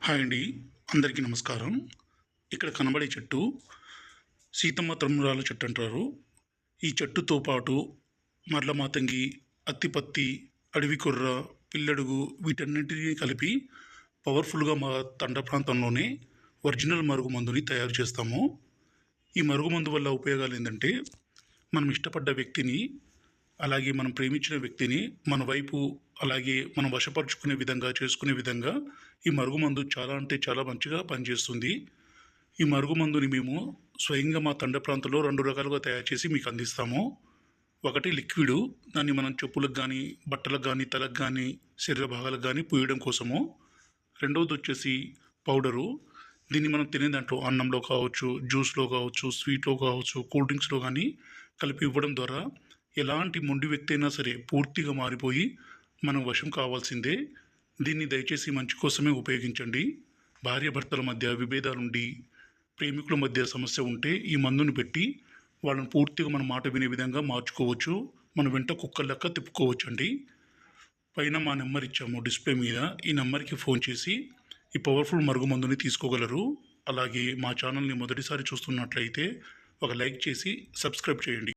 Hi అండి. అందరికీ నమస్కారం. ఇక్కడ కనబడే చెట్టు సీతమ్మ తమ్మురాల చెట్టు అంటారు. ఈ చెట్టుతో పాటు మర్ల మాతంగి, అత్తిపత్తి, అడవి కొర్ర, పిల్లడుగు వీటన్నిటిని కలిపి పవర్ఫుల్గా మా తండ ప్రాంతంలోనే ఒరిజినల్ మరుగుమందుని తయారు చేస్తాము. ఈ మరుగుమందు వల్ల ఉపయోగాలు ఏంటంటే, మనం ఇష్టపడ్డ వ్యక్తిని, అలాగే మనం ప్రేమించిన వ్యక్తిని మన వైపు, అలాగే మనం వశపరుచుకునే విధంగా, చేసుకునే విధంగా ఈ మరుగుమందు చాలా అంటే చాలా మంచిగా పనిచేస్తుంది. ఈ మరుగుమందుని మేము స్వయంగా మా తండ ప్రాంతంలో 2 రకాలుగా తయారు చేసి మీకు అందిస్తాము. ఒకటి లిక్విడు, దాన్ని మనం చెప్పులకు కానీ, బట్టలకు కానీ, తలకు కానీ, శరీర భాగాలకు కానీ పూయడం కోసము. రెండవది వచ్చేసి పౌడరు. దీన్ని మనం తినే దాంట్లో అన్నంలో కావచ్చు, జ్యూస్లో కావచ్చు, స్వీట్లో కావచ్చు, కూల్ డ్రింక్స్లో కానీ కలిపి ఇవ్వడం ద్వారా ఎలాంటి మొండి వ్యక్తి అయినా సరే పూర్తిగా మారిపోయి మనం వశం కావాల్సిందే. దీన్ని దయచేసి మంచి కోసమే ఉపయోగించండి. భార్యాభర్తల మధ్య విభేదాలుండి, ప్రేమికుల మధ్య సమస్య ఉంటే ఈ మందుని పెట్టి వాళ్ళని పూర్తిగా మన మాట వినే విధంగా మార్చుకోవచ్చు. మన వెంట కుక్కల లెక్క తిప్పుకోవచ్చండి. పైన మా నెంబర్ ఇచ్చాము డిస్ప్లే మీద. ఈ నెంబర్కి ఫోన్ చేసి ఈ పవర్ఫుల్ మరుగుమందుని తీసుకోగలరు. అలాగే మా ఛానల్ని మొదటిసారి చూస్తున్నట్లయితే ఒక లైక్ చేసి సబ్స్క్రైబ్ చేయండి.